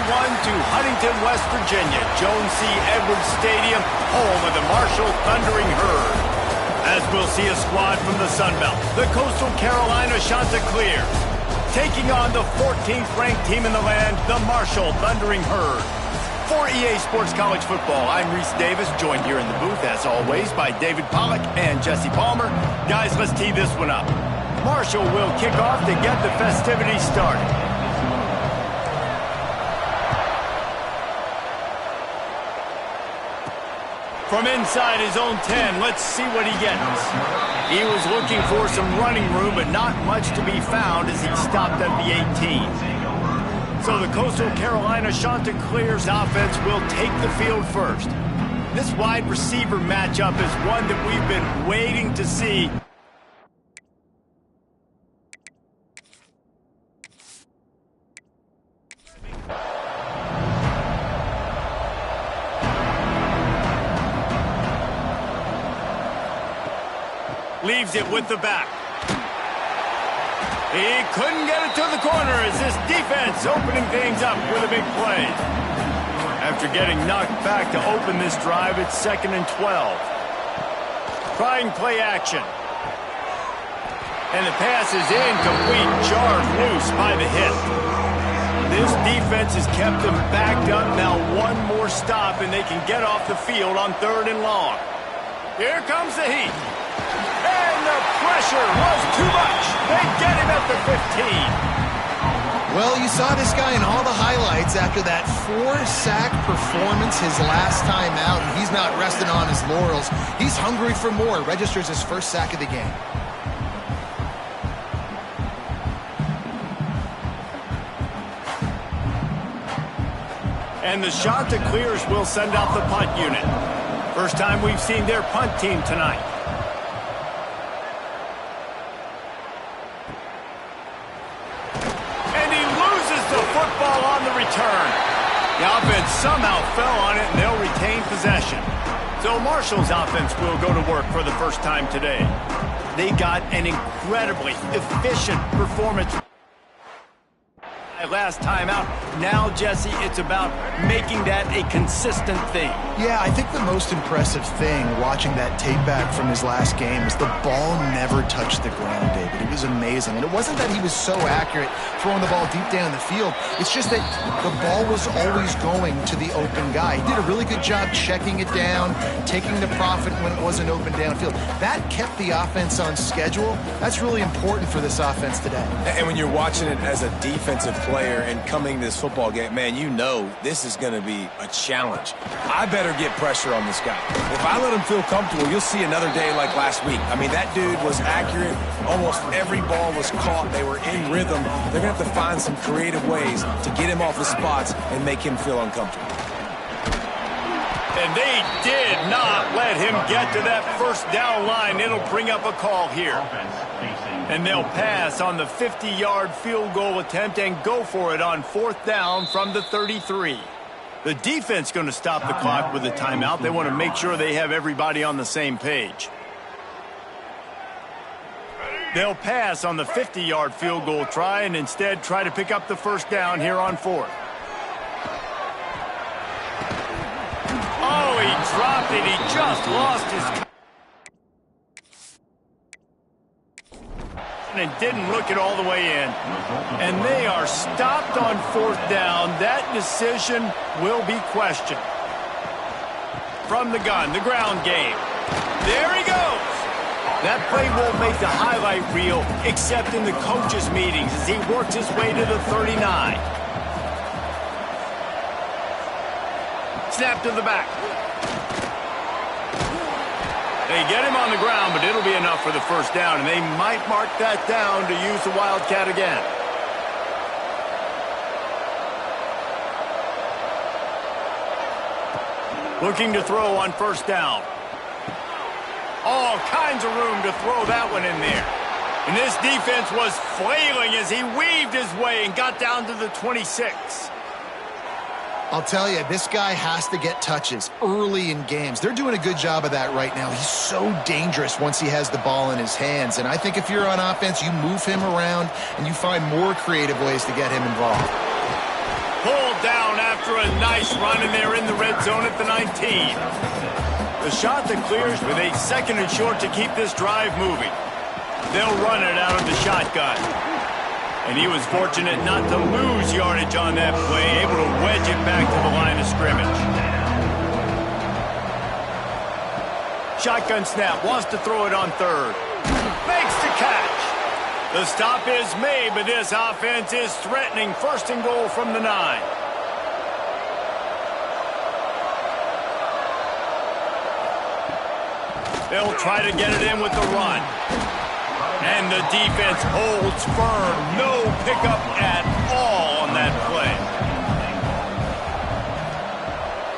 1 to Huntington, West Virginia, Jones C. Edwards Stadium, home of the Marshall Thundering Herd. As we'll see a squad from the Sun Belt, the Coastal Carolina Chanticleers, taking on the 14th ranked team in the land, the Marshall Thundering Herd. For EA Sports College Football, I'm Reese Davis, joined here in the booth, as always, by David Pollack and Jesse Palmer. Guys, let's tee this one up. Marshall will kick off to get the festivities started. From inside his own 10, let's see what he gets. He was looking for some running room, but not much to be found as he stopped at the 18. So the Coastal Carolina Chanticleers offense will take the field first. This wide receiver matchup is one that we've been waiting to see. Leaves it with the back. He couldn't get it to the corner as this defense opening things up with a big play. After getting knocked back to open this drive, it's 2nd and 12. Trying play action. And the pass is incomplete, jarred loose by the hit. This defense has kept them backed up. Now one more stop and they can get off the field on 3rd and long. Here comes the heat. And the pressure was too much. They get him at the 15. Well, you saw this guy in all the highlights after that 4-sack performance his last time out, and he's not resting on his laurels. He's hungry for more. Registers his first sack of the game. And the Chanticleers will send out the punt unit. First time we've seen their punt team tonight. Football on the return. The offense somehow fell on it, and they'll retain possession. So Marshall's offense will go to work for the first time today. They got an incredibly efficient performance last time out. Now, Jesse, it's about making that a consistent thing. Yeah, I think the most impressive thing watching that tape back from his last game is the ball never touched the ground, David. It was amazing. And it wasn't that he was so accurate throwing the ball deep down the field. It's just that the ball was always going to the open guy. He did a really good job checking it down, taking the profit when it wasn't open downfield. That kept the offense on schedule. That's really important for this offense today. And when you're watching it as a defensive player and coming to this football game, man, you know this is going to be a challenge. I better get pressure on this guy. If I let him feel comfortable, you'll see another day like last week. I mean, that dude was accurate. Almost every ball was caught. They were in rhythm. They're going to have to find some creative ways to get him off his spots and make him feel uncomfortable. And they did not let him get to that first down line. It'll bring up a call here. And they'll pass on the 50-yard field goal attempt and go for it on 4th down from the 33. The defense going to stop the clock with a timeout. They want to make sure they have everybody on the same page. They'll pass on the 50-yard field goal try and instead try to pick up the first down here on 4th. Oh, he dropped it. He just lost his... and didn't look it all the way in. And they are stopped on 4th down. That decision will be questioned. From the gun, the ground game. There he goes. That play won't make the highlight reel except in the coaches' meetings as he works his way to the 39. Snap to the back. They get him on the ground, but it'll be enough for the first down, and they might mark that down to use the Wildcat again. Looking to throw on 1st down. All kinds of room to throw that one in there. And this defense was flailing as he weaved his way and got down to the 26. I'll tell you, this guy has to get touches early in games. They're doing a good job of that right now. He's so dangerous once he has the ball in his hands. And I think if you're on offense, you move him around and you find more creative ways to get him involved. Pulled down after a nice run, and they're in the red zone at the 19. The shot that clears with a 2nd and short to keep this drive moving. They'll run it out of the shotgun. And he was fortunate not to lose yardage on that play, able to wedge it back to the line of scrimmage. Shotgun snap, wants to throw it on 3rd. Makes the catch. The stop is made, but this offense is threatening 1st and goal from the 9. They'll try to get it in with the run. And the defense holds firm. No pickup at all on that play.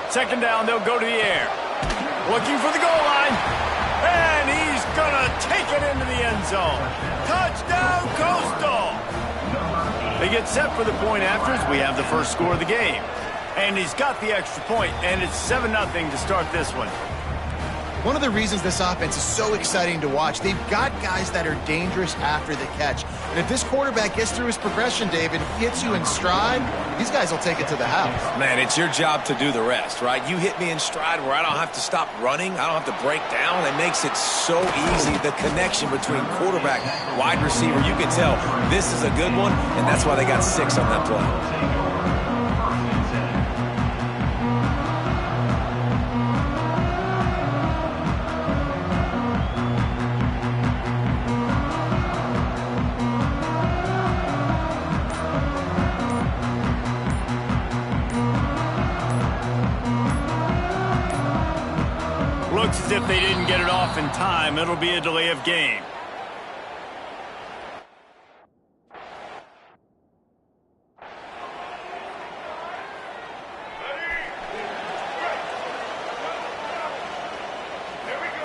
2nd down, they'll go to the air. Looking for the goal line. And he's going to take it into the end zone. Touchdown, Coastal. They get set for the point afters. We have the first score of the game. And he's got the extra point, and it's 7-0 to start this one. One of the reasons this offense is so exciting to watch, they've got guys that are dangerous after the catch. And if this quarterback gets through his progression, David, hits you in stride, these guys will take it to the house. Man, it's your job to do the rest, right? You hit me in stride where I don't have to stop running. I don't have to break down. It makes it so easy. The connection between quarterback, wide receiver, you can tell this is a good one, and that's why they got 6 on that play. Looks as if they didn't get it off in time. It'll be a delay of game.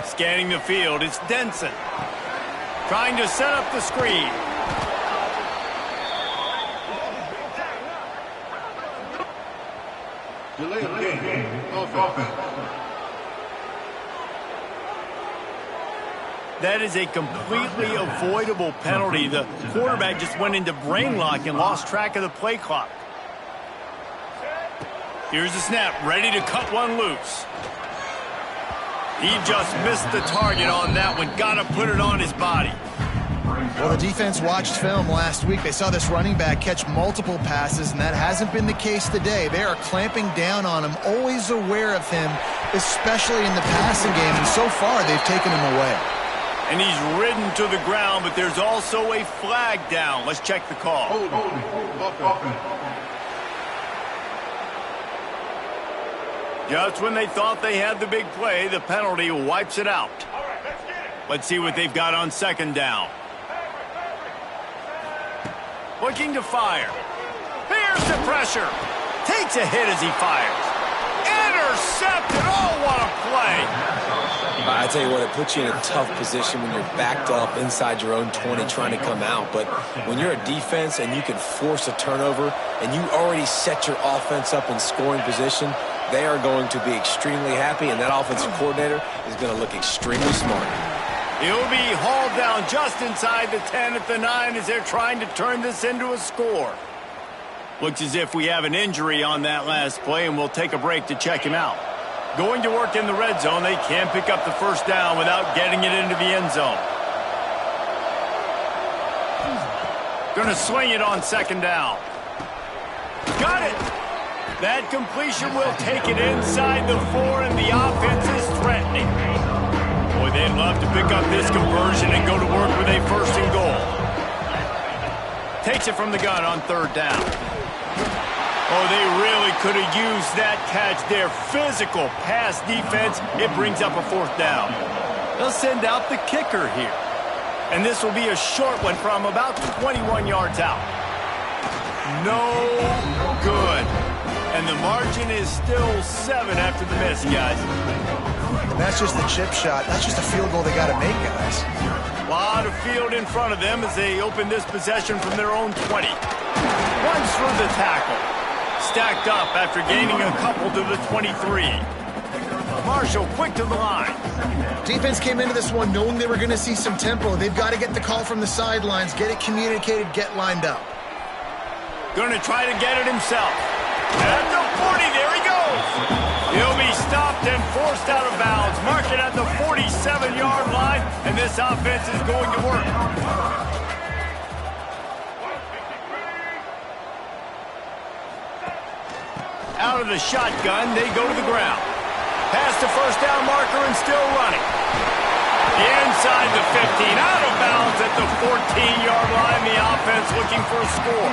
Scanning the field, it's Denson. Trying to set up the screen. Delay of game. Offense. That is a completely avoidable penalty. The quarterback just went into brain lock and lost track of the play clock. Here's the snap, ready to cut one loose. He just missed the target on that one. Got to put it on his body. Well, the defense watched film last week. They saw this running back catch multiple passes, and that hasn't been the case today. They are clamping down on him, always aware of him, especially in the passing game, and so far they've taken him away. And he's ridden to the ground, but there's also a flag down. Let's check the call. Just when they thought they had the big play, the penalty wipes it out. Let's see what they've got on 2nd down. Looking to fire. Here's the pressure. Takes a hit as he fires. Intercepted. Oh, what a play. I tell you what, it puts you in a tough position when you're backed up inside your own 20 trying to come out. But when you're a defense and you can force a turnover and you already set your offense up in scoring position, they are going to be extremely happy, and that offensive coordinator is going to look extremely smart. He'll be hauled down just inside the 10 at the 9 as they're trying to turn this into a score. Looks as if we have an injury on that last play, and we'll take a break to check him out. Going to work in the red zone. They can't pick up the 1st down without getting it into the end zone. Going to swing it on 2nd down. Got it. That completion will take it inside the 4, and the offense is threatening. Boy, they'd love to pick up this conversion and go to work with a 1st and goal. Takes it from the gun on 3rd down. Oh, they really could have used that catch there. Physical pass defense. It brings up a 4th down. They'll send out the kicker here. And this will be a short one from about 21 yards out. No good. And the margin is still 7 after the miss, guys. And that's just the chip shot. That's just a field goal they got to make, guys. A lot of field in front of them as they open this possession from their own 20. Runs through the tackle. Stacked up after gaining a couple to the 23. Marshall quick to the line. Defense came into this one knowing they were going to see some tempo. They've got to get the call from the sidelines, get it communicated, get lined up. Going to try to get it himself. At the tripped and forced out of bounds. Mark it at the 47-yard line, and this offense is going to work. Out of the shotgun, they go to the ground. Past the first down marker and still running. Inside the 15, out of bounds at the 14-yard line. The offense looking for a score.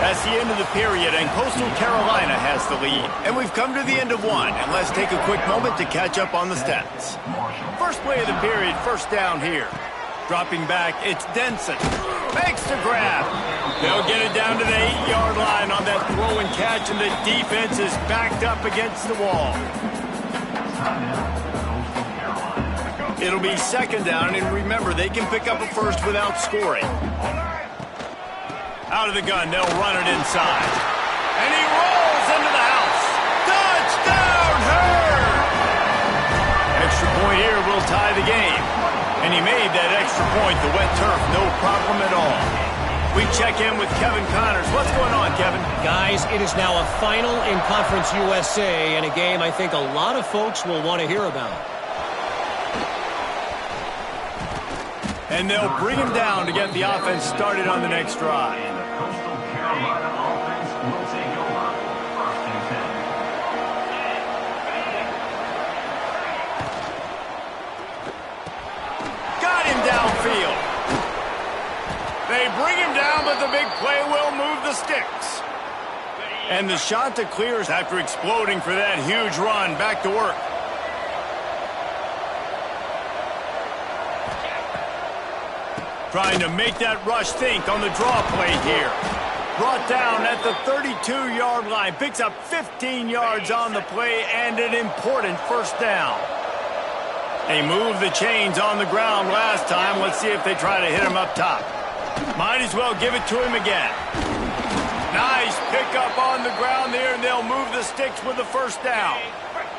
That's the end of the period, and Coastal Carolina has the lead. And we've come to the end of one, and let's take a quick moment to catch up on the stats. First play of the period, first down here. Dropping back, it's Denson. Makes the grab. They'll get it down to the 8-yard line on that throw and catch, and the defense is backed up against the wall. It'll be second down, and remember, they can pick up a first without scoring. Out of the gun, they'll run it inside. And he rolls into the house. Touchdown, Hurd! Extra point here will tie the game. And he made that extra point, the wet turf, no problem at all. We check in with Kevin Connors. What's going on, Kevin? Guys, it is now a final in Conference USA, and a game I think a lot of folks will want to hear about. And they'll bring him down to get the offense started on the next drive. Got him downfield. They bring him down, but the big play will move the sticks. And the shot to clears after exploding for that huge run. Back to work. Trying to make that rush think on the draw play here. Brought down at the 32-yard line. Picks up 15 yards on the play and an important first down. They moved the chains on the ground last time. Let's see if they try to hit him up top. Might as well give it to him again. Nice pickup on the ground there, and they'll move the sticks with the first down.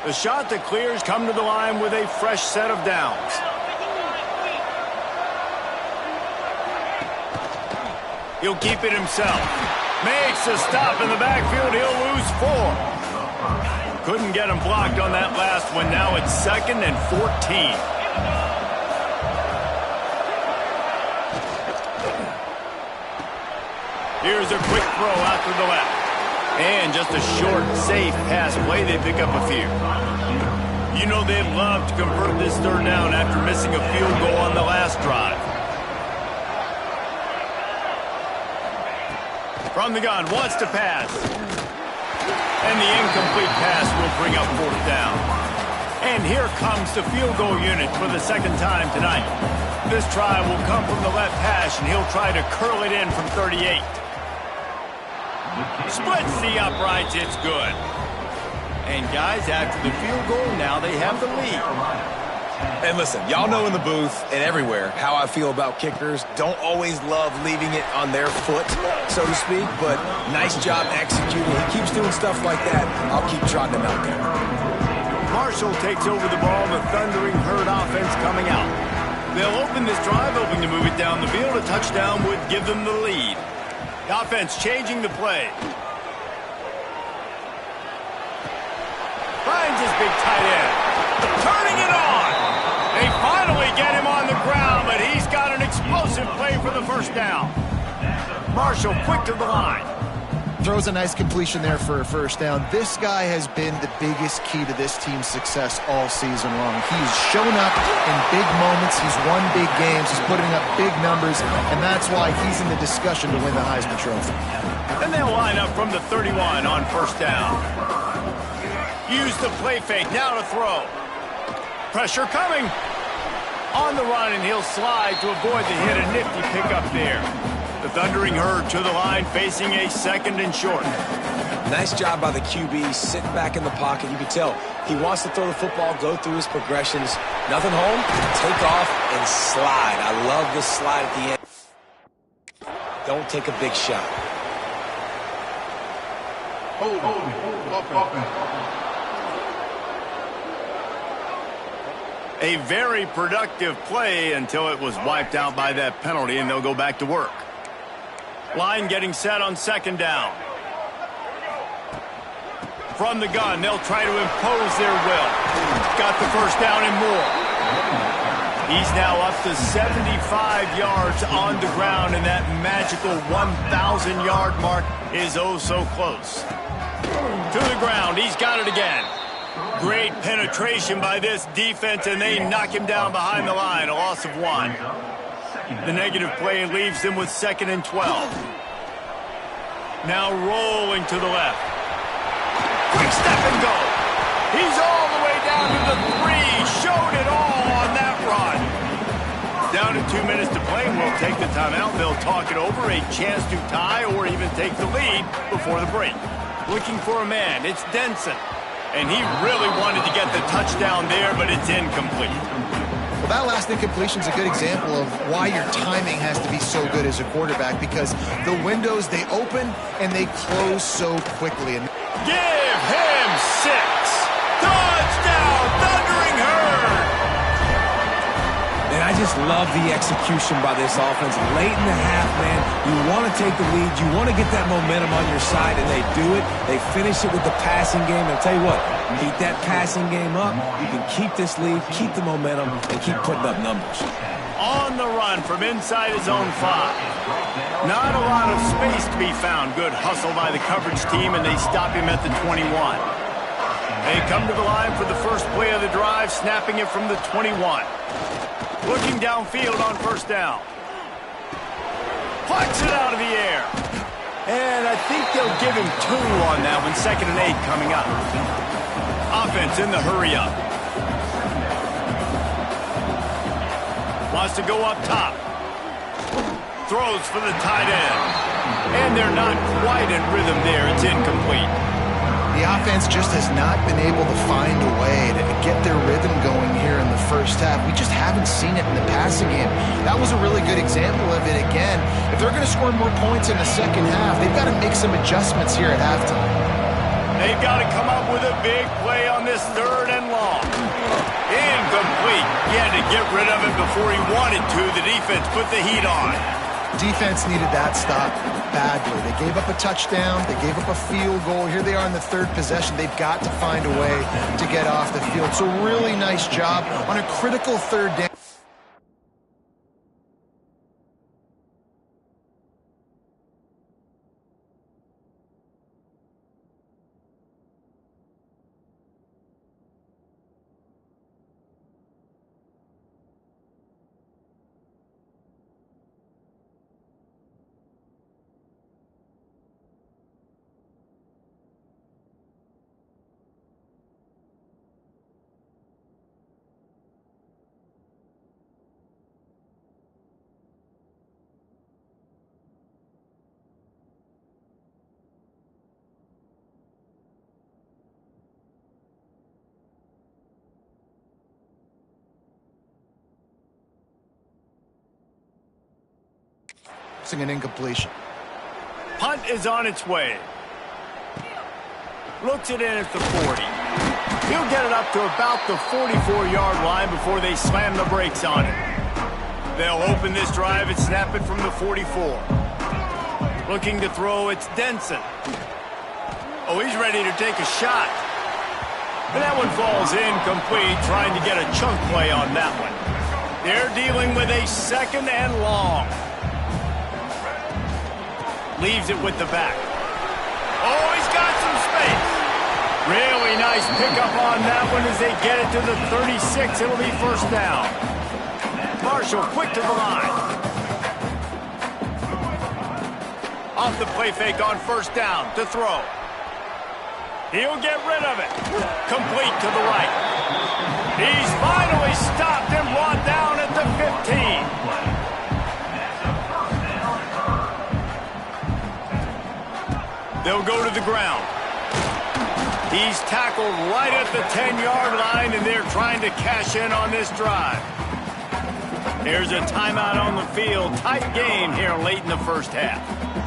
The shot that clears come to the line with a fresh set of downs. He'll keep it himself. Makes a stop in the backfield. He'll lose 4. Couldn't get him blocked on that last one. Now it's 2nd and 14. Here's a quick throw out to the left. And just a short, safe pass play. They pick up a few. You know they'd love to convert this third down after missing a field goal on the last drive. From the gun, wants to pass. And the incomplete pass will bring up 4th down. And here comes the field goal unit for the second time tonight. This try will come from the left hash, and he'll try to curl it in from 38. Splits the uprights, it's good. And guys, after the field goal, now they have the lead. And listen, y'all know in the booth and everywhere how I feel about kickers. Don't always love leaving it on their foot, so to speak, but nice job executing. He keeps doing stuff like that. I'll keep trotting him out there. Marshall takes over the ball. The thundering Herd offense coming out. They'll open this drive, hoping to move it down the field. A touchdown would give them the lead. The offense changing the play. Finds his big tight end. Turning it on. They finally get him on the ground, but he's got an explosive play for the first down. Marshall quick to the line. Throws a nice completion there for a first down. This guy has been the biggest key to this team's success all season long. He's shown up in big moments. He's won big games. He's putting up big numbers, and that's why he's in the discussion to win the Heisman Trophy. And they'll line up from the 31 on first down. Use the play fake, now to throw. Pressure coming. On the run, and he'll slide to avoid the hit. A nifty pickup there. The thundering Herd to the line, facing a 2nd and short. Nice job by the QB, sitting back in the pocket. You can tell he wants to throw the football, go through his progressions. Nothing home, take off and slide. I love this slide at the end. Don't take a big shot. A very productive play until it was wiped out by that penalty, and they'll go back to work. Line getting set on 2nd down. From the gun, they'll try to impose their will. Got the first down and more. He's now up to 75 yards on the ground, and that magical 1,000-yard mark is oh so close. To the ground, he's got it again. Great penetration by this defense, and they knock him down behind the line, a loss of 1. The negative play leaves them with 2nd and 12. Now rolling to the left. Quick step and go. He's all the way down to the 3. Showed it all on that run. Down to 2 minutes to play. We'll take the timeout. They'll talk it over. A chance to tie or even take the lead before the break. Looking for a man. It's Denson. And he really wanted to get the touchdown there, but it's incomplete. Well, that last incompletion is a good example of why your timing has to be so good as a quarterback, because the windows, they open and they close so quickly. Give him 6. Touchdown, Thundering Herd. And I just love the execution by this offense. Late in the half, man, you want to take the lead. You want to get that momentum on your side, and they do it. They finish it with the passing game. And I'll tell you what, keep that passing game up. You can keep this lead, keep the momentum, and keep putting up numbers. On the run from inside his own 5. Not a lot of space to be found. Good hustle by the coverage team, and they stop him at the 21. They come to the line for the first play of the drive, snapping it from the 21. Looking downfield on first down. Plucks it out of the air. And I think they'll give him 2 on that one. 2nd and 8 coming up. Offense in the hurry up. Wants to go up top. Throws for the tight end. And they're not quite in rhythm there. It's incomplete. The offense just has not been able to find a way to get their rhythm going here in the first half. We just haven't seen it in the passing game. That was a really good example of it again. If they're going to score more points in the second half, they've got to make some adjustments here at halftime. They've got to come up with a big play on this 3rd and long. Incomplete. He had to get rid of it before he wanted to. The defense put the heat on. Defense needed that stop badly. They gave up a touchdown. They gave up a field goal. Here they are in the 3rd possession. They've got to find a way to get off the field. So really nice job on a critical 3rd down. An incompletion. Punt is on its way. Looks it in at the 40. He'll get it up to about the 44-yard line before they slam the brakes on it. They'll open this drive and snap it from the 44. Looking to throw, it's Denson. Oh, he's ready to take a shot. And that one falls incomplete, trying to get a chunk play on that one. They're dealing with a 2nd and long. Leaves it with the back. Oh, he's got some space. Really nice pickup on that one as they get it to the 36. It'll be first down. Marshall quick to the line. Off the play fake on first down to throw. He'll get rid of it. Complete to the right. He's finally stopped and brought down at the 15. They'll go to the ground. He's tackled right at the 10-yard line, and they're trying to cash in on this drive. There's a timeout on the field. Tight game here late in the first half.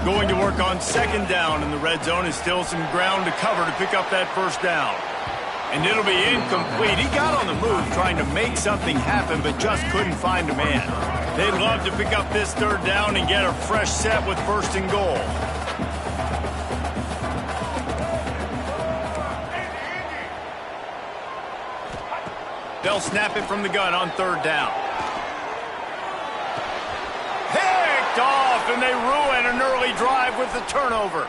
Going to work on 2nd down in the red zone, and still some ground to cover to pick up that first down. And it'll be incomplete. He got on the move trying to make something happen, but just couldn't find a man. They'd love to pick up this 3rd down and get a fresh set with 1st and goal. They'll snap it from the gun on 3rd down. Picked off, and they ruin an early drive with the turnover.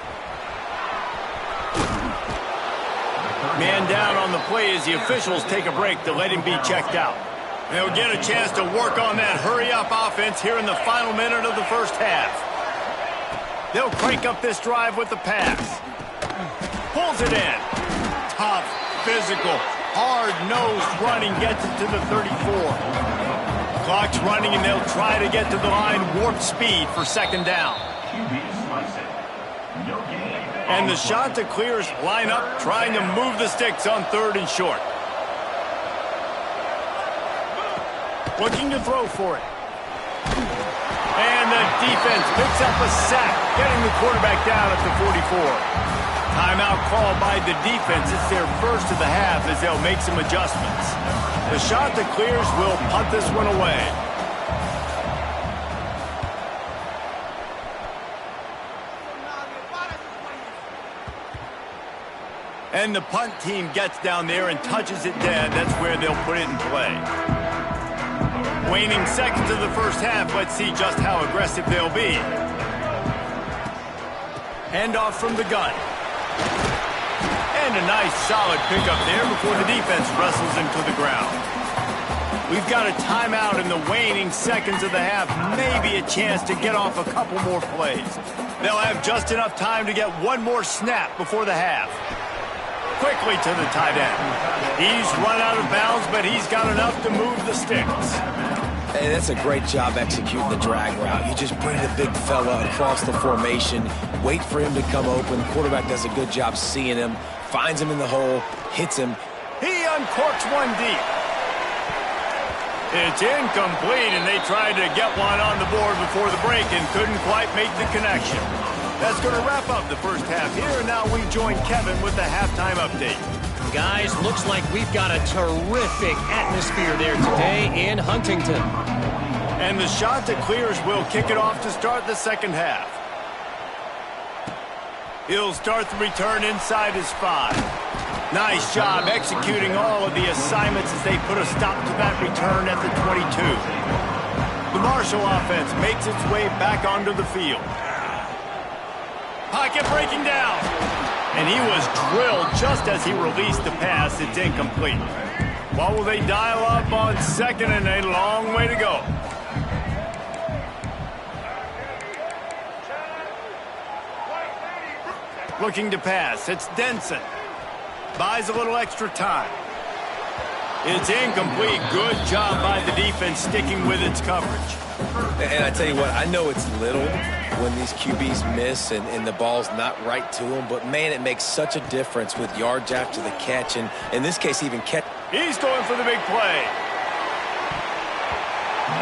Man down on the play as the officials take a break to let him be checked out. They'll get a chance to work on that hurry-up offense here in the final minute of the first half. They'll crank up this drive with the pass. Pulls it in. Tough, physical, hard-nosed running gets it to the 34. Clock's running, and they'll try to get to the line warp speed for 2nd down. And the shot to clears line up, trying to move the sticks on 3rd and short. Looking to throw for it. And the defense picks up a sack, getting the quarterback down at the 44. Timeout called by the defense. It's their first of the half as they'll make some adjustments. The shot to clears will punt this one away. And the punt team gets down there and touches it dead. That's where they'll put it in play. Waning seconds of the first half. Let's see just how aggressive they'll be. Handoff from the gun. And a nice solid pickup there before the defense wrestles him to the ground. We've got a timeout in the waning seconds of the half. Maybe a chance to get off a couple more plays. They'll have just enough time to get one more snap before the half. Quickly to the tight end. He's run out of bounds, but he's got enough to move the sticks. Hey, that's a great job executing the drag route. You just bring the big fella across the formation, wait for him to come open. Quarterback does a good job seeing him, finds him in the hole, hits him. He uncorks one deep. It's incomplete, and they tried to get one on the board before the break and couldn't quite make the connection. That's going to wrap up the first half here, and now we join Kevin with the halftime update. Guys, looks like we've got a terrific atmosphere there today in Huntington. And the shot to clears will kick it off to start the second half. He'll start the return inside his 5. Nice job executing all of the assignments as they put a stop to that return at the 22. The Marshall offense makes its way back onto the field. Pocket breaking down. And he was drilled just as he released the pass. It's incomplete. What will they dial up on 2nd and a long way to go? Looking to pass. It's Denson. Buys a little extra time. It's incomplete. Good job by the defense sticking with its coverage. And I tell you what, I know it's little when these QBs miss and the ball's not right to them, but man, it makes such a difference with yards after the catch, and in this case, even catch. He's going for the big play.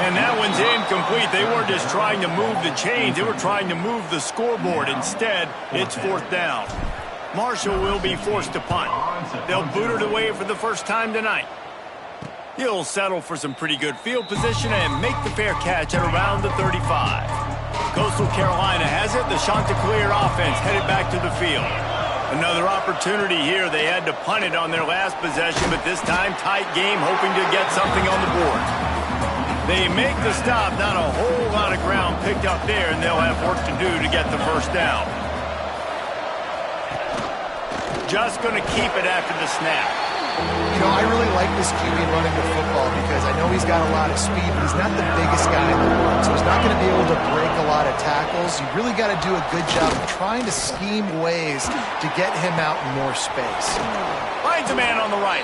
And that one's incomplete. They weren't just trying to move the chains. They were trying to move the scoreboard. Instead, it's 4th down. Marshall will be forced to punt. They'll boot it away for the first time tonight. He'll settle for some pretty good field position and make the fair catch at around the 35. Coastal Carolina has it. The Chanticleer offense headed back to the field. Another opportunity here. They had to punt it on their last possession, but this time tight game, hoping to get something on the board. They make the stop. Not a whole lot of ground picked up there, and they'll have work to do to get the first down. Just going to keep it after the snap. You know, I really like this QB running the football because I know he's got a lot of speed, but he's not the biggest guy in the world, so he's not going to be able to break a lot of tackles. You really got to do a good job of trying to scheme ways to get him out in more space. Finds a man on the right.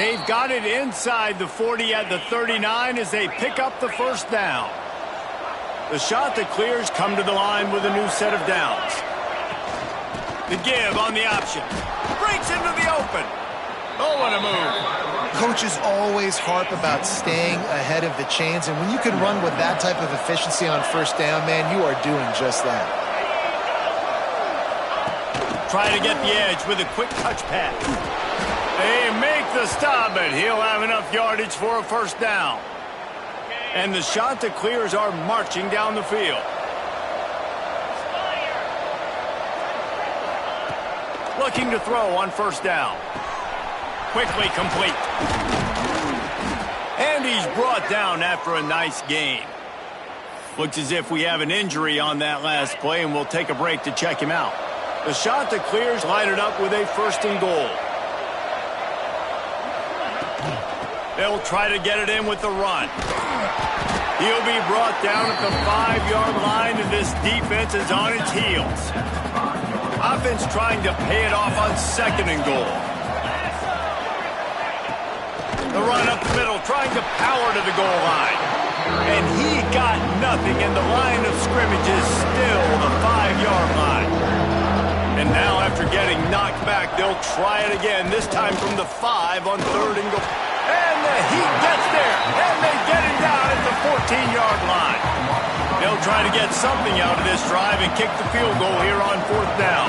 They've got it inside the 40 at the 39 as they pick up the first down. The shot that clears come to the line with a new set of downs. The give on the option. Breaks into the open. Oh, what a move. Coaches always harp about staying ahead of the chains, and when you can run with that type of efficiency on first down, man, you are doing just that. Try to get the edge with a quick touch pass. They make the stop, but he'll have enough yardage for a first down. And the shot that clears are marching down the field. Looking to throw on first down. Quickly complete. And he's brought down after a nice gain. Looks as if we have an injury on that last play, and we'll take a break to check him out. The shot that clears lighted up with a 1st and goal. They'll try to get it in with the run. He'll be brought down at the 5-yard line, and this defense is on its heels. Offense trying to pay it off on 2nd and goal. The run up the middle, trying to power to the goal line. And he got nothing, and the line of scrimmage is still the 5-yard line. And now, after getting knocked back, they'll try it again, this time from the 5 on 3rd and goal. And the Heat gets there, and they get him down at the 14-yard line. They'll try to get something out of this drive and kick the field goal here on 4th down.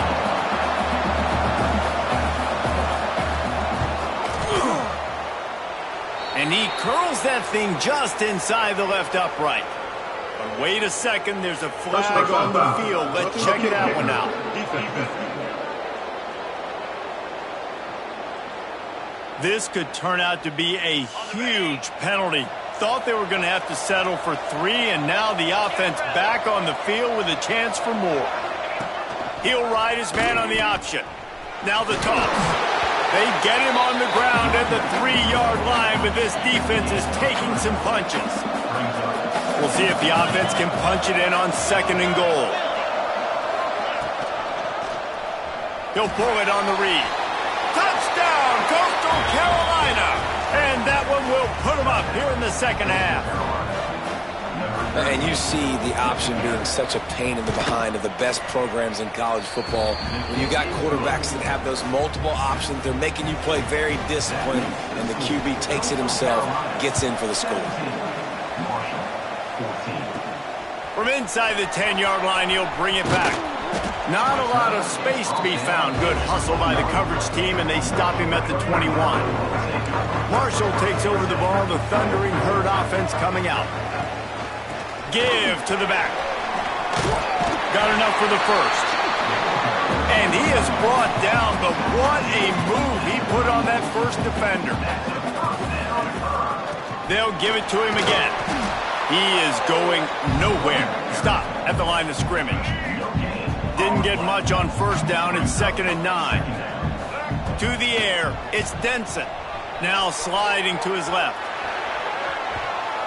And he curls that thing just inside the left upright. But wait a second, there's a flag on the field. Let's check that one out. This could turn out to be a huge penalty. Thought they were going to have to settle for 3, and now the offense back on the field with a chance for more. He'll ride his man on the option. Now the toss. They get him on the ground at the 3-yard line, but this defense is taking some punches. We'll see if the offense can punch it in on 2nd and goal. He'll pull it on the read. Touchdown, Coastal Carolina! And that one will put them up here in the 2nd half. And you see the option being such a pain in the behind of the best programs in college football. When you got quarterbacks that have those multiple options, they're making you play very disciplined, and the QB takes it himself, gets in for the score. From inside the 10-yard line, he'll bring it back. Not a lot of space to be found. Good hustle by the coverage team, and they stop him at the 21. Marshall takes over the ball. The Thundering Herd offense coming out. Give to the back. Got enough for the 1st. And he is brought down, but what a move he put on that 1st defender. They'll give it to him again. He is going nowhere. Stop at the line of scrimmage. Didn't get much on 1st down. It's 2nd and 9. To the air, it's Denson. Now sliding to his left.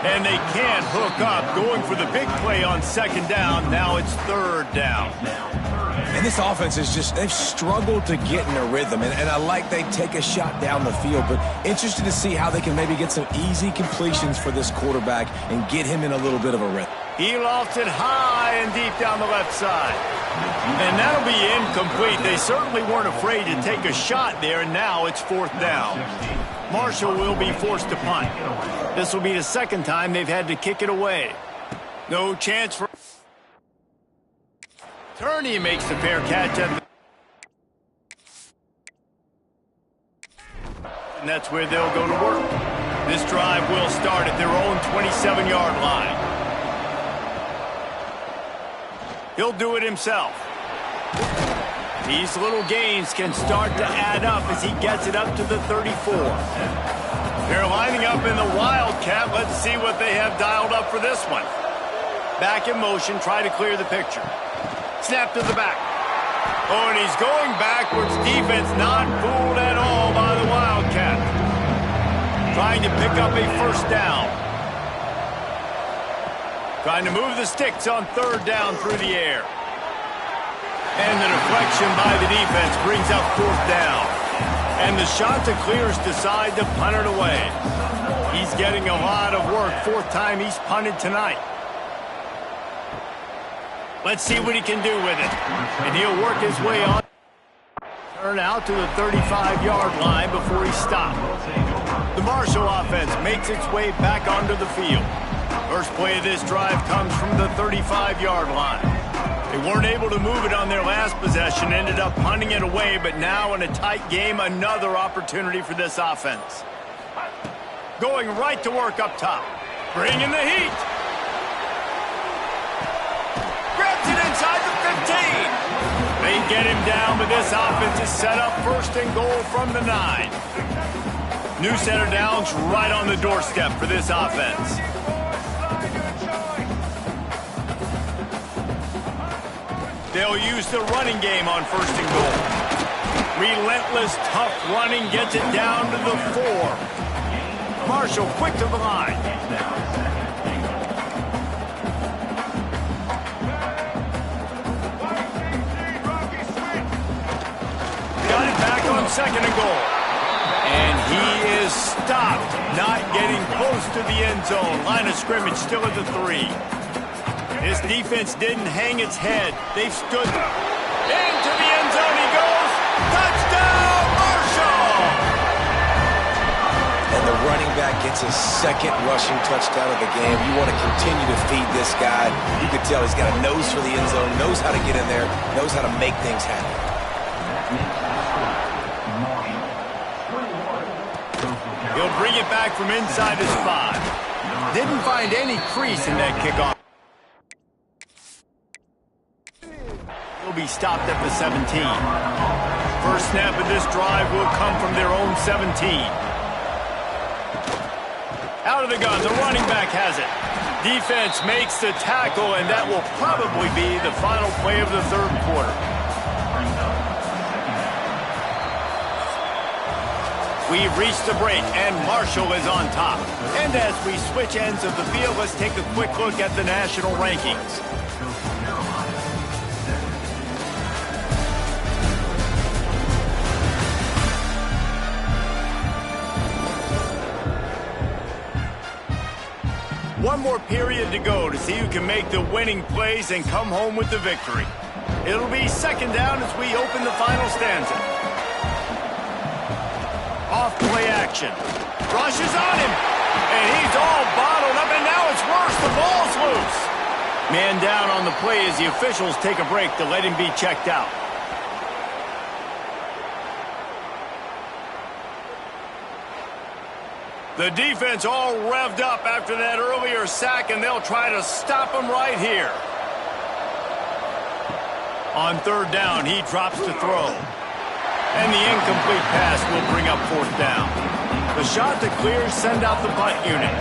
And they can't hook up. Going for the big play on 2nd down. Now it's 3rd down. And this offense is just, they've struggled to get in a rhythm. And I like they take a shot down the field, but interested to see how they can maybe get some easy completions for this quarterback and get him in a little bit of a rhythm. He lofts it high and deep down the left side. And that'll be incomplete. They certainly weren't afraid to take a shot there, and now it's 4th down. Marshall will be forced to punt. This will be the 2nd time they've had to kick it away. No chance for... Turney makes the fair catch at the... And that's where they'll go to work. This drive will start at their own 27-yard line. He'll do it himself. These little gains can start to add up as he gets it up to the 34. They're lining up in the Wildcat. Let's see what they have dialed up for this one. Back in motion, try to clear the picture. Snap to the back. Oh, and he's going backwards. Defense not fooled at all by the Wildcat. Trying to pick up a 1st down. Trying to move the sticks on 3rd down through the air. And the deflection by the defense brings up 4th down. And the Chanticleers decide to punt it away. He's getting a lot of work. 4th time he's punted tonight. Let's see what he can do with it. And he'll work his way on. Turn out to the 35-yard line before he stopped. The Marshall offense makes its way back onto the field. First play of this drive comes from the 35-yard line. They weren't able to move it on their last possession, ended up punting it away, but now in a tight game, another opportunity for this offense. Going right to work up top. Bringing the heat. Grabs it inside the 15. They get him down, but this offense is set up 1st and goal from the 9. New center downs right on the doorstep for this offense. They'll use the running game on 1st and goal. Relentless, tough running gets it down to the 4. Marshall quick to the line. Got it back on 2nd and goal. And he is stopped, not getting close to the end zone. Line of scrimmage still at the 3. This defense didn't hang its head. They've stood into the end zone. He goes. Touchdown, Marshall! And the running back gets his 2nd rushing touchdown of the game. You want to continue to feed this guy. You can tell he's got a nose for the end zone, knows how to get in there, knows how to make things happen. He'll bring it back from inside his 5. Didn't find any crease in that kickoff. He'll be stopped at the 17. First snap of this drive will come from their own 17. Out of the gun, the running back has it. Defense makes the tackle, and that will probably be the final play of the 3rd quarter. We've reached the break, and Marshall is on top. And as we switch ends of the field, let's take a quick look at the national rankings. One more period to go to see who can make the winning plays and come home with the victory. It'll be 2nd down as we open the final stanza. Off play action. Rushes on him. And he's all bottled up, and now it's worse. The ball's loose. Man down on the play as the officials take a break to let him be checked out. The defense all revved up after that earlier sack, and they'll try to stop him right here. On 3rd down, he drops to throw. And the incomplete pass will bring up 4th down. The shot to clear, send out the punt unit.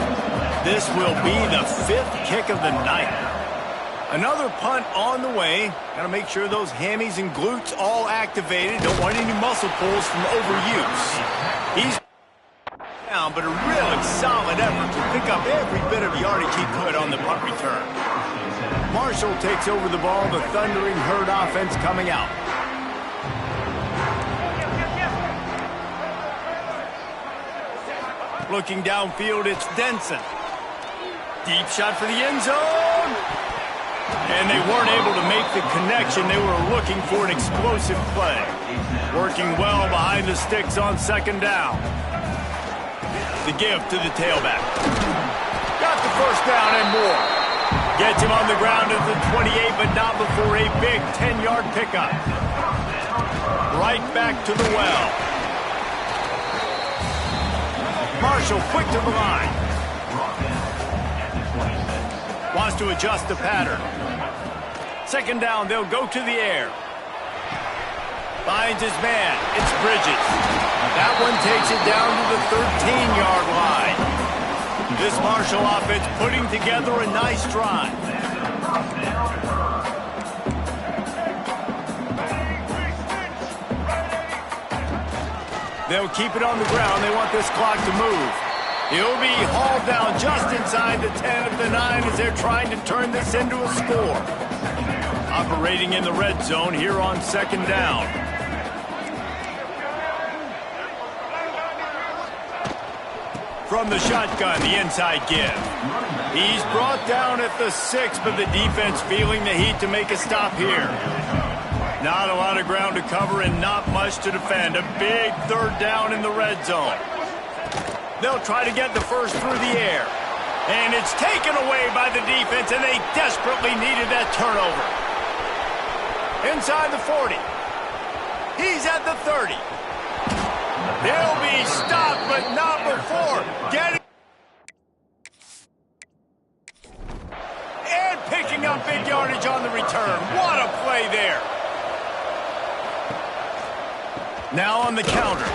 This will be the 5th kick of the night. Another punt on the way. Got to make sure those hammies and glutes all activated. Don't want any muscle pulls from overuse. He's down, but a really solid effort to pick up every bit of yardage he could on the punt return. Marshall takes over the ball. The thundering herd offense coming out. Looking downfield, it's Denson. Deep shot for the end zone. And they weren't able to make the connection. They were looking for an explosive play. Working well behind the sticks on 2nd down. The give to the tailback. Got the 1st down and more. Gets him on the ground at the 28, but not before a big 10-yard pickup. Right back to the well. Marshall quick to the line. Wants to adjust the pattern. 2nd down, they'll go to the air. Finds his man. It's Bridges. That one takes it down to the 13-yard line. This Marshall offense putting together a nice drive. They'll keep it on the ground. They want this clock to move. He'll be hauled down just inside the 10 of the 9 as they're trying to turn this into a score. Operating in the red zone here on 2nd down. From the shotgun, the inside give. He's brought down at the 6, but the defense feeling the heat to make a stop here. Not a lot of ground to cover and not much to defend. A big 3rd down in the red zone. They'll try to get the 1st through the air. And it's taken away by the defense, and they desperately needed that turnover. Inside the 40. He's at the 30. They'll be stopped, but not before getting... And picking up big yardage on the return. What a play there. Now on the counter.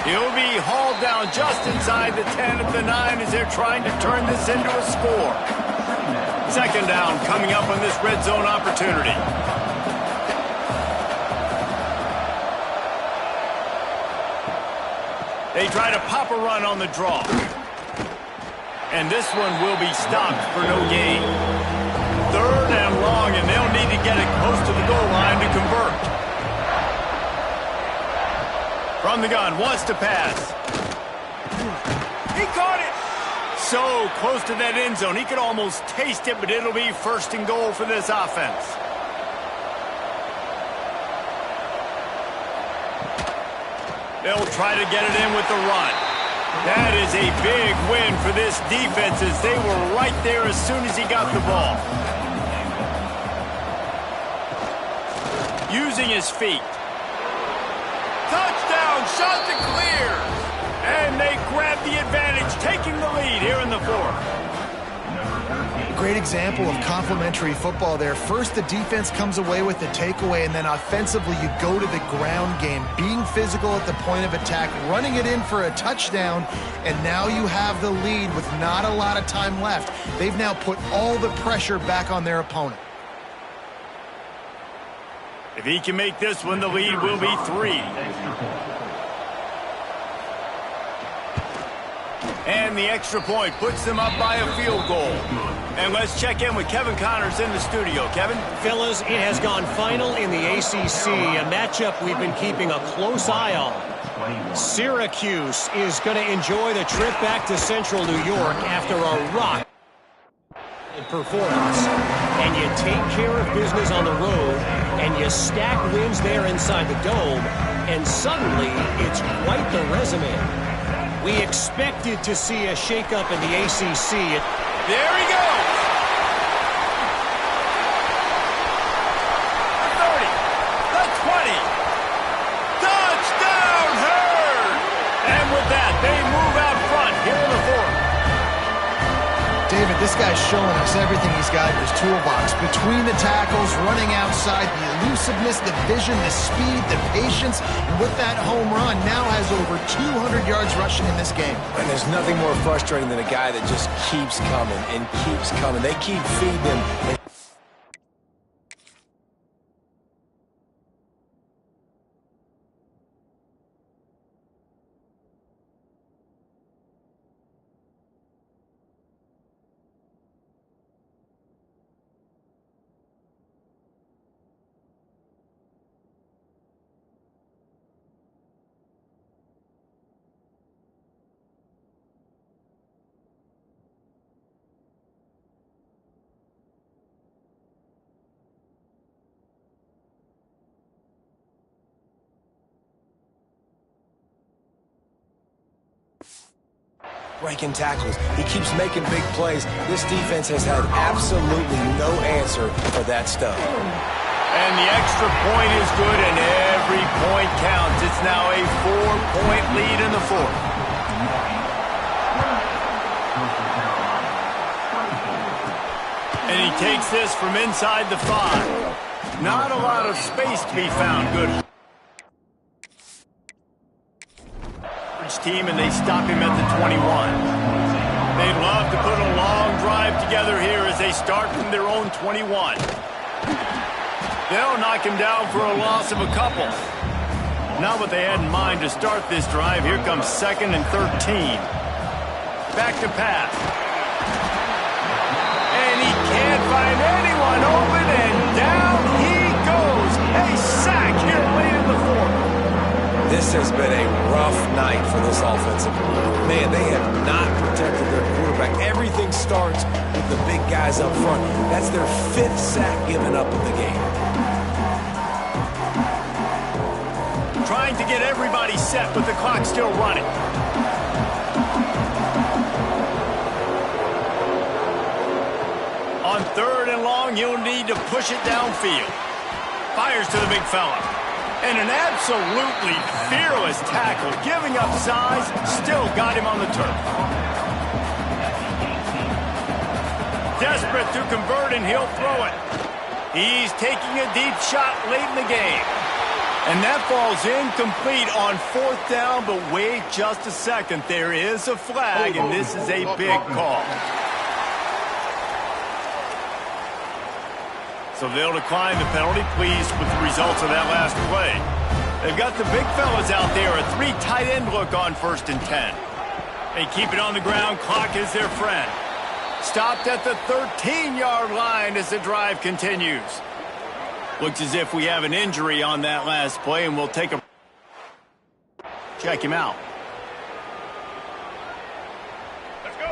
He'll be hauled down just inside the 10 of the 9 as they're trying to turn this into a score. Second down coming up on this red zone opportunity. They try to pop a run on the draw. And this one will be stopped for no gain. Third and long, and they'll need to get it close to the goal line to convert. From the gun, wants to pass. He caught it! So close to that end zone. He could almost taste it, but it'll be first and goal for this offense. They'll try to get it in with the run. That is a big win for this defense as they were right there as soon as he got the ball. Using his feet. Touchdown, shot to clear. And they grab the advantage, taking the lead here in the fourth. Great example of complementary football there. First, the defense comes away with the takeaway, and then offensively, you go to the ground game, being physical at the point of attack, running it in for a touchdown, and now you have the lead with not a lot of time left. They've now put all the pressure back on their opponent. If he can make this one, the lead will be 3. And the extra point puts them up by a field goal. And let's check in with Kevin Connors in the studio. Kevin? Fellas, it has gone final in the ACC, a matchup we've been keeping a close eye on. Syracuse is going to enjoy the trip back to Central New York after a rock performance. And you take care of business on the road, and you stack wins there inside the Dome, and suddenly it's quite the resume. We expected to see a shakeup in the ACC. There he goes! The 30, the 20. Touchdown, Herd! And with that, they move out front here in the fourth. David, this guy's showing us everything he's got in his toolbox. Between the tackles, running outside, the elusiveness, the vision, the speed, the patience, and with that home run, now has over 200 yards rushing in this game. And there's nothing more frustrating than a guy that just keeps coming and keeps coming. They keep feeding him. Breaking tackles. He keeps making big plays. This defense has had absolutely no answer for that stuff. And the extra point is good, and every point counts. It's now a 4-point lead in the fourth. And he takes this from inside the 5. Not a lot of space to be found. Good team, and they stop him at the 21. They'd love to put a long drive together here as they start from their own 21. They'll knock him down for a loss of a couple. Not what they had in mind to start this drive. Here comes 2nd and 13. Back to pass. And he can't find anyone open, and down he goes. A sack here late in the fourth. This has been a rough night for this offensive line. Man, they have not protected their quarterback. Everything starts with the big guys up front. That's their 5th sack given up in the game. Trying to get everybody set, but the clock's still running. On 3rd and long, you'll need to push it downfield. Fires to the big fella. And an absolutely fearless tackle, giving up size, still got him on the turf. Desperate to convert, and he'll throw it. He's taking a deep shot late in the game. And that falls incomplete on 4th down, but wait just a second. There is a flag, and this is a big call. So they'll decline the penalty, pleased with the results of that last play. They've got the big fellas out there, a 3 tight end look on 1st and 10. They keep it on the ground, clock is their friend. Stopped at the 13-yard line as the drive continues. Looks as if we have an injury on that last play, and we'll take a check him out.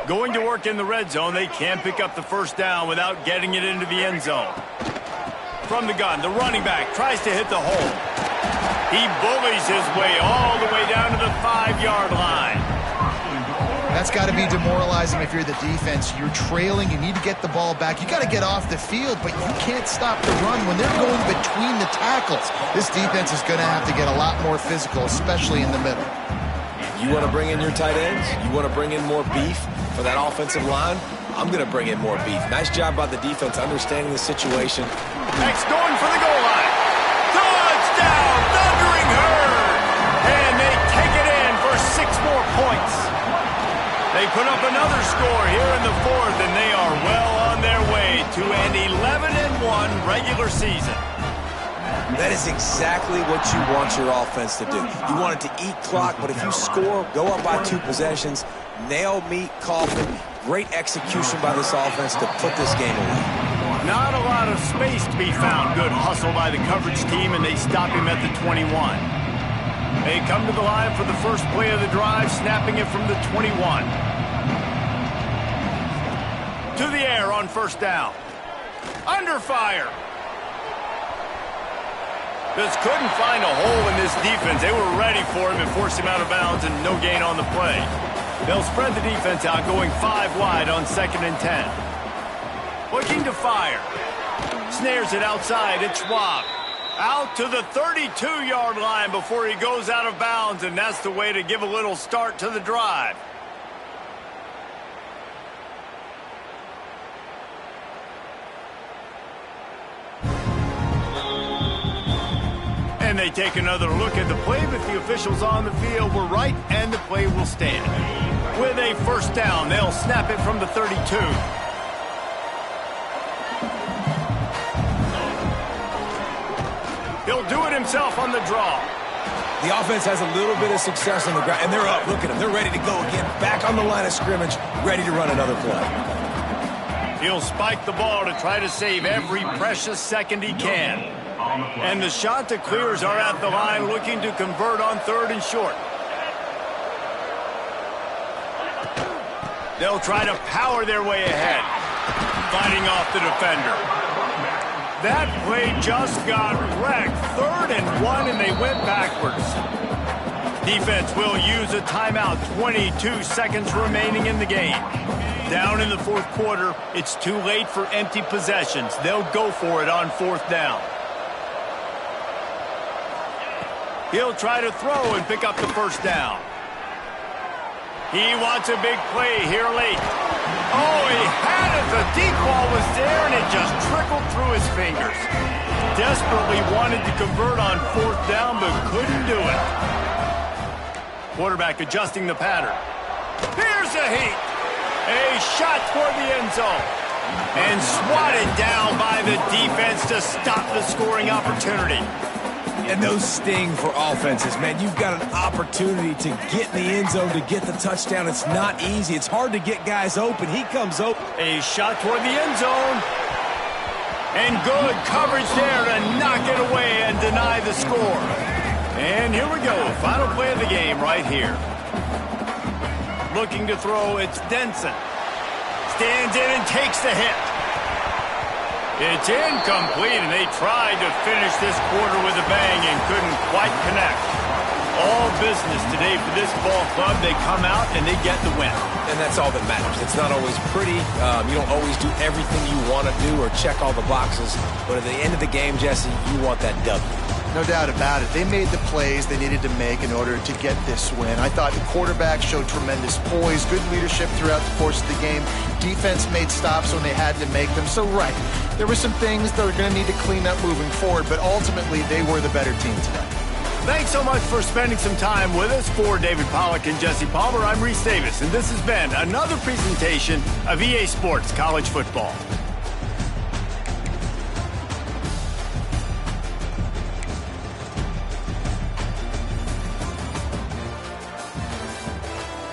Going to work in the red zone, they can't pick up the 1st down without getting it into the end zone. From the gun, the running back tries to hit the hole. He bullies his way all the way down to the 5-yard line. That's got to be demoralizing if you're the defense. You're trailing. You need to get the ball back. You got to get off the field, but you can't stop the run when they're going between the tackles. This defense is going to have to get a lot more physical, especially in the middle. You want to bring in your tight ends? You want to bring in more beef for that offensive line? I'm going to bring in more beef. Nice job by the defense understanding the situation. Next, going for the goal line. Touchdown, Thundering Herd! And they take it in for 6 more points. They put up another score here in the 4th, and they are well on their way to an 11-1 regular season. That is exactly what you want your offense to do. You want it to eat clock, but if you score, go up by 2 possessions, nail, meet, coffin, great execution by this offense to put this game away. Not a lot of space to be found. Good hustle by the coverage team, and they stop him at the 21. They come to the line for the first play of the drive, snapping it from the 21. To the air on 1st down. Under fire. Just couldn't find a hole in this defense. They were ready for him and forced him out of bounds, and no gain on the play. They'll spread the defense out, going 5 wide on 2nd and 10. Looking to fire. Snares it outside. It's Schwab. Out to the 32-yard line before he goes out of bounds, and that's the way to give a little start to the drive. And they take another look at the play, but the officials on the field were right, and the play will stand. With a 1st down, they'll snap it from the 32. He'll do it himself on the draw. The offense has a little bit of success on the ground, and they're up. Look at them. They're ready to go again. Back on the line of scrimmage, ready to run another play. He'll spike the ball to try to save every precious second he can. And the Chanticleers are at the line looking to convert on 3rd and short. They'll try to power their way ahead, fighting off the defender. That play just got wrecked. 3rd and 1, and they went backwards. Defense will use a timeout. 22 seconds remaining in the game. Down in the 4th quarter, it's too late for empty possessions. They'll go for it on 4th down. He'll try to throw and pick up the 1st down. He wants a big play here late. Oh, he had it. The deep ball was there, and it just trickled through his fingers. Desperately wanted to convert on 4th down, but couldn't do it. Quarterback adjusting the pattern. Here's a heat. A shot toward the end zone. And swatted down by the defense to stop the scoring opportunity. And those sting for offenses, man. You've got an opportunity to get in the end zone, to get the touchdown. It's not easy. It's hard to get guys open. He comes open. A shot toward the end zone. And good coverage there to knock it away and deny the score. And here we go. Final play of the game right here. Looking to throw, it's Denson. Stands in and takes the hit. It's incomplete, and they tried to finish this quarter with a bang and couldn't quite connect. All business today for this ball club. They come out and they get the win. And that's all that matters. It's not always pretty. You don't always do everything you want to do or check all the boxes. But at the end of the game, Jesse, you want that W. No doubt about it. They made the plays they needed to make in order to get this win. I thought the quarterback showed tremendous poise, good leadership throughout the course of the game. Defense made stops when they had to make them. So, right, there were some things that are going to need to clean up moving forward, but ultimately they were the better team today. Thanks so much for spending some time with us. For David Pollack and Jesse Palmer, I'm Reese Davis, and this has been another presentation of EA Sports College Football.